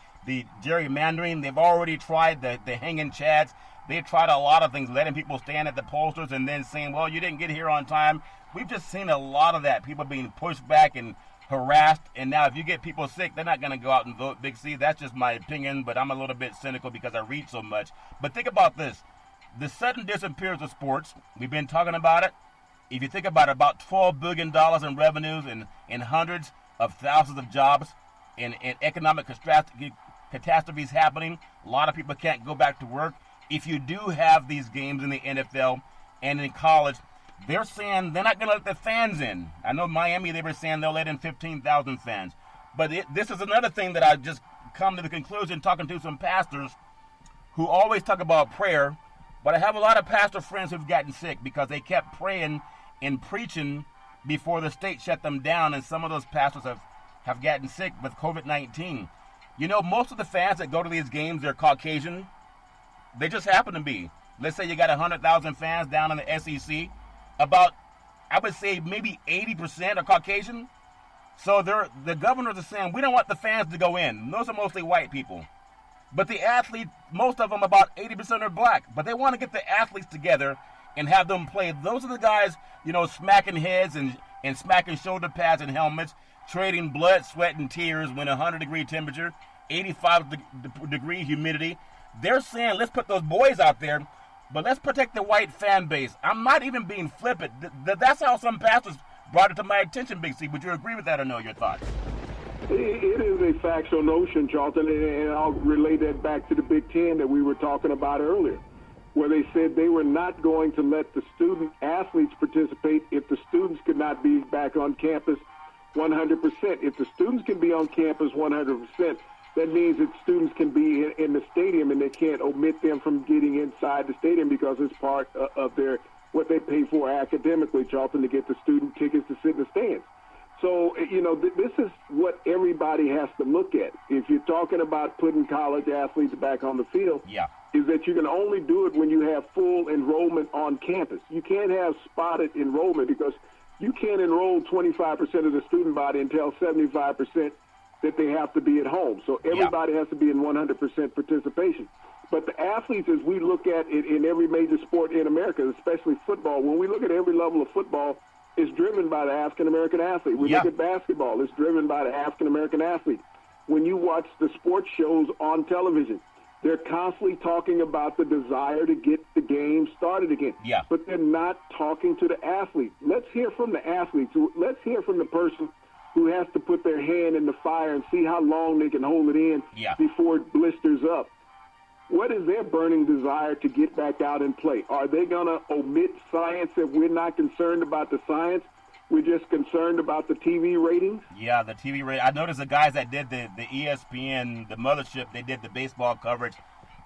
gerrymandering. They've already tried the hanging chads. They've tried a lot of things, letting people stand at the posters and then saying, well, you didn't get here on time. We've just seen a lot of that, people being pushed back and harassed. And now if you get people sick, they're not going to go out and vote, Big C. That's just my opinion, but I'm a little bit cynical because I read so much. But think about this. The sudden disappearance of sports, we've been talking about it. If you think about it, about $12 billion in revenues and hundreds of thousands of jobs and economic catastrophes happening, a lot of people can't go back to work. If you do have these games in the NFL and in college, they're saying they're not going to let the fans in. I know Miami, they were saying they'll let in 15,000 fans. But this is another thing that I just come to the conclusion talking to some pastors who always talk about prayer, but I have a lot of pastor friends who've gotten sick because they kept praying and preaching before the state shut them down, and some of those pastors have gotten sick with COVID-19. You know, most of the fans that go to these games, they're Caucasian. They just happen to be. Let's say you got 100,000 fans down in the SEC. About, I would say, maybe 80% are Caucasian. So the governors are saying, we don't want the fans to go in. Those are mostly white people. But the athletes, most of them, about 80% are black. But they want to get the athletes together and have them play. Those are the guys, you know, smacking heads and smacking shoulder pads and helmets, trading blood, sweat, and tears when 100-degree temperature, 85-degree humidity. They're saying, let's put those boys out there, but let's protect the white fan base. I'm not even being flippant. That's how some pastors brought it to my attention, Big C. Would you agree with that or no? Your thoughts? It is a factual notion, Charlton, and I'll relate that back to the Big Ten that we were talking about earlier, where they said they were not going to let the student athletes participate if the students could not be back on campus 100%. If the students can be on campus 100%, that means that students can be in the stadium, and they can't omit them from getting inside the stadium because it's part of their what they pay for academically, Charlton, to get the student tickets to sit in the stands. So, you know, this is what everybody has to look at. If you're talking about putting college athletes back on the field, is that you can only do it when you have full enrollment on campus. You can't have spotted enrollment because you can't enroll 25% of the student body and tell 75% that they have to be at home. So everybody has to be in 100% participation. But the athletes, as we look at it in every major sport in America, especially football, when we look at every level of football, it's driven by the African-American athlete. We look at basketball, it's driven by the African-American athlete. When you watch the sports shows on television, they're constantly talking about the desire to get the game started again. But they're not talking to the athlete. Let's hear from the athletes. Let's hear from the person who has to put their hand in the fire and see how long they can hold it in before it blisters up. What is their burning desire to get back out and play? Are they going to omit science if we're not concerned about the science? We're just concerned about the TV ratings? Yeah, the TV rating. I noticed the guys that did the ESPN, the mothership, they did the baseball coverage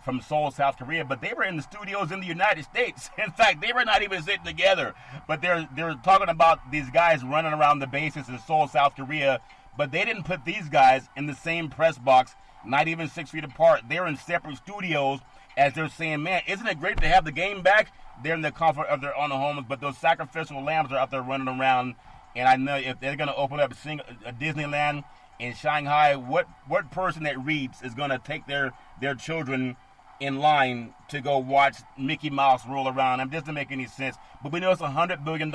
from Seoul, South Korea, but they were in the studios in the United States. In fact, they were not even sitting together. But they're talking about these guys running around the bases in Seoul, South Korea, but they didn't put these guys in the same press box, not even 6 feet apart. They're in separate studios as they're saying, man, isn't it great to have the game back? They're in the comfort of their own homes, but those sacrificial lambs are out there running around. And I know if they're going to open up a Disneyland in Shanghai, what person that reads is going to take their children in line to go watch Mickey Mouse roll around? It doesn't make any sense. But we know it's a $100 billion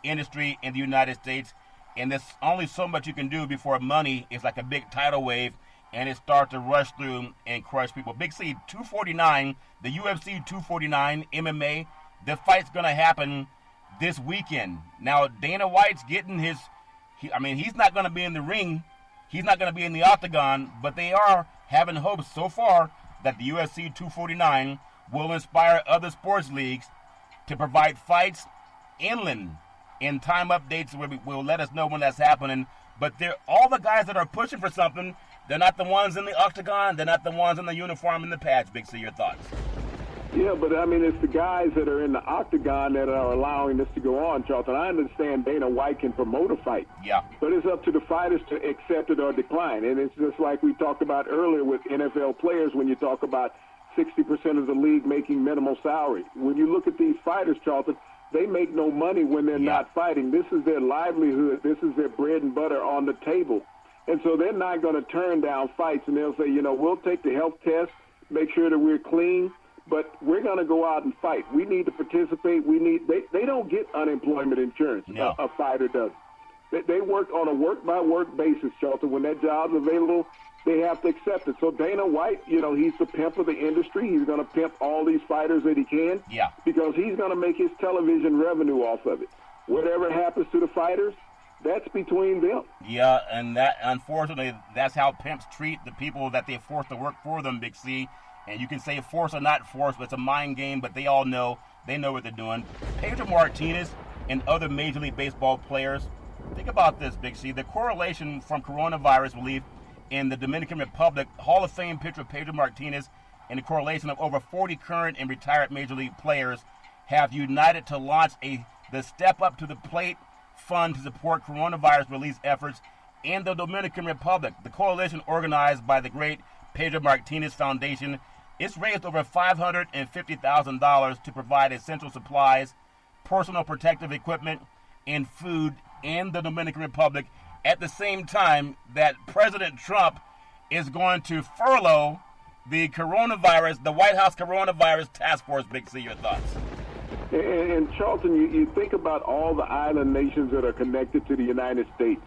industry in the United States, and there's only so much you can do before money is like a big tidal wave and it starts to rush through and crush people. Big C, 249, the UFC 249 MMA, the fight's going to happen this weekend. Now, Dana White's getting he's not going to be in the ring. He's not going to be in the octagon, but they are having hopes so far that the UFC 249 will inspire other sports leagues to provide fights inland, and time updates will let us know when that's happening. But all the guys that are pushing for something, they're not the ones in the octagon. They're not the ones in the uniform and the patch. Big C, your thoughts? Yeah, but I mean, it's the guys that are in the octagon that are allowing this to go on, Charlton. I understand Dana White can promote a fight. But it's up to the fighters to accept it or decline. And it's just like we talked about earlier with NFL players when you talk about 60% of the league making minimal salary. When you look at these fighters, Charlton, they make no money when they're not fighting. This is their livelihood. This is their bread and butter on the table. And so they're not going to turn down fights, and they'll say, we'll take the health test, make sure that we're clean, but we're going to go out and fight. We need to participate. They don't get unemployment insurance. No. A fighter does. They work on a work-by-work basis, Charlton. When that job's available, they have to accept it. So Dana White, he's the pimp of the industry. He's going to pimp all these fighters that he can because he's going to make his television revenue off of it. Whatever happens to the fighters, that's between them. Yeah, and that, unfortunately, that's how pimps treat the people that they force to work for them, Big C. And you can say force or not force, but it's a mind game, but they all know. They know what they're doing. Pedro Martinez and other Major League Baseball players Think about this, Big C. The correlation from coronavirus relief in the Dominican Republic, Hall of Fame pitcher Pedro Martinez, and the correlation of over 40 current and retired Major League players have united to launch the Step Up to the Plate Fund to support coronavirus relief efforts in the Dominican Republic. The coalition, organized by the great Pedro Martinez Foundation, it's raised over $550,000 to provide essential supplies, personal protective equipment, and food in the Dominican Republic at the same time that President Trump is going to furlough the White House coronavirus task force. Big C, your thoughts? And Charlton, you think about all the island nations that are connected to the United States,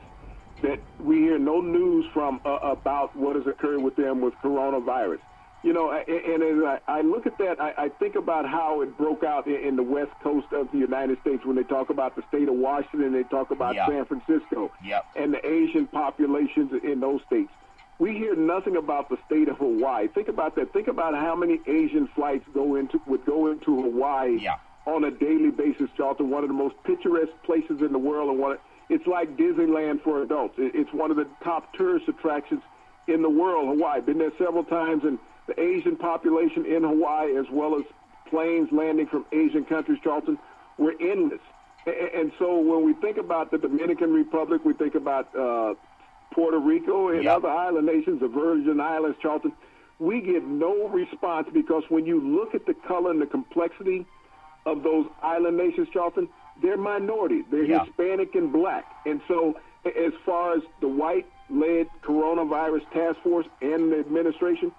that we hear no news from about what has occurred with them with coronavirus. You know, and as I look at that, I think about how it broke out in the west coast of the United States when they talk about the state of Washington, they talk about San Francisco and the Asian populations in those states. We hear nothing about the state of Hawaii. Think about that. Think about how many Asian flights would go into Hawaii on a daily basis, Charlton, one of the most picturesque places in the world. And it's like Disneyland for adults. It's one of the top tourist attractions in the world, Hawaii. Been there several times, and the Asian population in Hawaii, as well as planes landing from Asian countries, Charlton, were endless. And so when we think about the Dominican Republic, we think about Puerto Rico and other island nations, the Virgin Islands, Charlton, we get no response because when you look at the color and the complexity of those island nations, Charlton, they're minority. They're Hispanic and black. And so as far as the white-led coronavirus task force and the administration,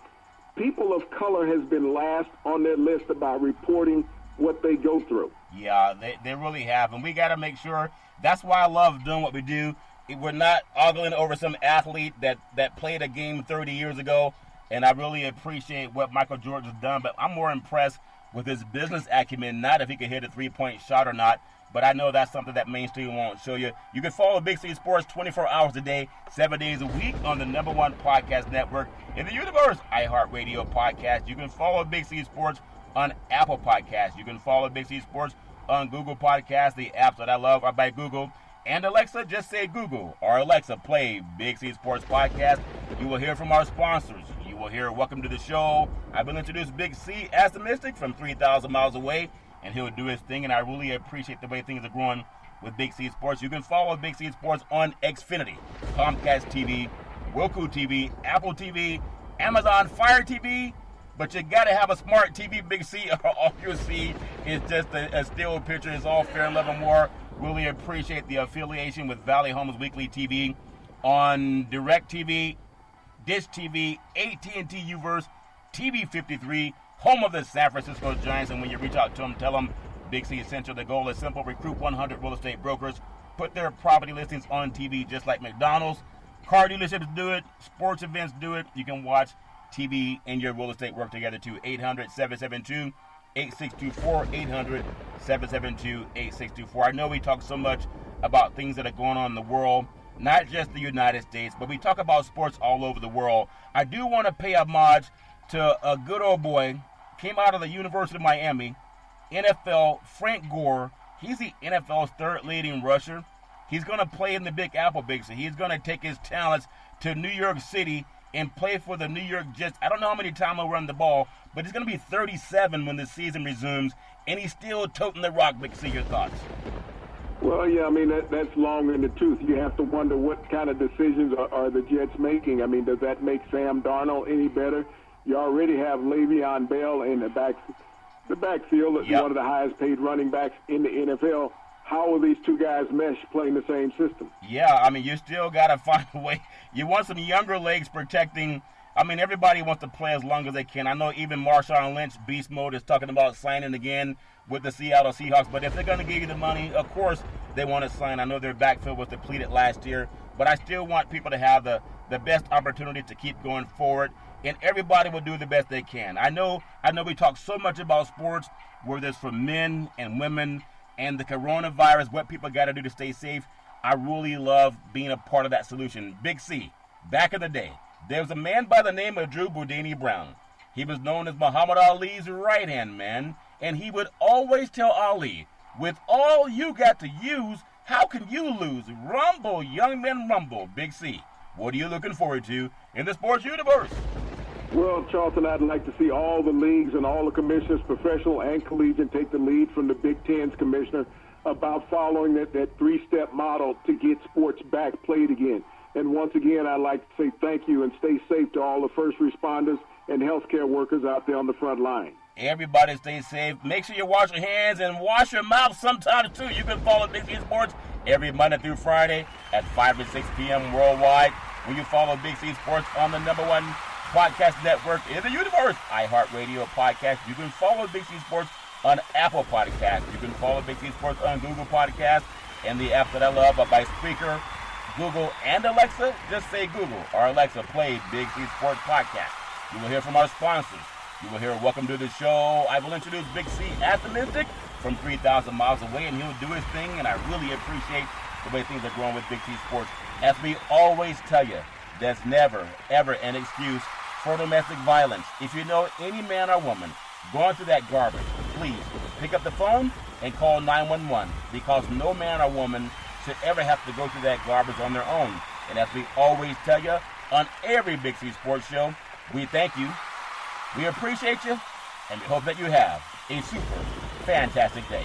people of color has been last on their list about reporting what they go through. Yeah, they really have. And we got to make sure. That's why I love doing what we do. We're not ogling over some athlete that played a game 30 years ago. And I really appreciate what Michael Jordan has done. But I'm more impressed with his business acumen, not if he can hit a three-point shot or not. But I know that's something that mainstream won't show you. You can follow Big C Sports 24 hours a day, 7 days a week on the #1 podcast network in the universe, iHeartRadio podcast. You can follow Big C Sports on Apple Podcasts. You can follow Big C Sports on Google Podcasts. The apps that I love are by Google. And Alexa, just say Google, or Alexa, play Big C Sports Podcast. You will hear from our sponsors. You will hear Welcome to the Show. I will introduce Big C as the Mystic from 3,000 miles away. And he'll do his thing, and I really appreciate the way things are growing with Big C Sports. You can follow Big C Sports on Xfinity, Comcast TV, Roku TV, Apple TV, Amazon Fire TV, but you got to have a smart TV, Big C, or all you'll see is just a still picture. It's all fair and love and war. Really appreciate the affiliation with Valley Homes Weekly TV on DirecTV, Dish TV, AT&T Uverse, TV 53, home of the San Francisco Giants. And when you reach out to them, tell them Big C Essential. The goal is simple: recruit 100 real estate brokers, put their property listings on TV just like McDonald's. Car dealerships do it, sports events do it. You can watch TV and your real estate work together too. 800-772-8624, 800-772-8624. I know we talk so much about things that are going on in the world, not just the United States, but we talk about sports all over the world. I do want to pay homage to a good old boy, came out of the University of Miami, NFL, Frank Gore. He's the NFL's third leading rusher. He's going to play in the Big Apple, Big C. He's going to take his talents to New York City and play for the New York Jets. I don't know how many times he'll run the ball, but he's going to be 37 when the season resumes, and he's still toting the rock, Big C. Your thoughts? Well, yeah, I mean, that's long in the tooth. You have to wonder what kind of decisions are the Jets making. I mean, does that make Sam Darnold any better? You already have Le'Veon Bell in the backfield, one of the highest paid running backs in the NFL. How will these two guys mesh playing the same system? Yeah, I mean, you still got to find a way. You want some younger legs protecting. I mean, everybody wants to play as long as they can. I know even Marshawn Lynch, beast mode, is talking about signing again with the Seattle Seahawks. But if they're going to give you the money, of course they want to sign. I know their backfield was depleted last year. But I still want people to have the best opportunity to keep going forward. And everybody will do the best they can. I know we talk so much about sports, whether it's for men and women and the coronavirus, what people got to do to stay safe. I really love being a part of that solution. Big C, back in the day, there was a man by the name of Drew Boudini Brown. He was known as Muhammad Ali's right-hand man, and he would always tell Ali, with all you got to use, How can you lose? Rumble, young men rumble. Big C, what are you looking forward to in the sports universe? Well, Charlton, I'd like to see all the leagues and all the commissioners, professional and collegiate, take the lead from the Big Ten's commissioner about following that three-step model to get sports back played again. And once again, I'd like to say thank you and stay safe to all the first responders and healthcare workers out there on the front line. Everybody stay safe. Make sure you wash your hands and wash your mouth sometimes, too. You can follow Big C Sports every Monday through Friday at 5 and 6 p.m. worldwide. When you follow Big C Sports on the #1 podcast network in the universe, iHeartRadio podcast. You can follow Big C Sports on Apple Podcasts. You can follow Big C Sports on Google Podcasts and the app that I love by Speaker, Google, and Alexa. Just say Google or Alexa, play Big C Sports Podcast. You will hear from our sponsors. You will hear welcome to the show. I will introduce Big C at the Mystic from 3,000 miles away, and he'll do his thing, and I really appreciate the way things are growing with Big C Sports. As we always tell you, there's never, ever an excuse for domestic violence. If you know any man or woman going through that garbage, please pick up the phone and call 911, because no man or woman should ever have to go through that garbage on their own. And as we always tell you on every Big C Sports show, we thank you, we appreciate you, and we hope that you have a super fantastic day.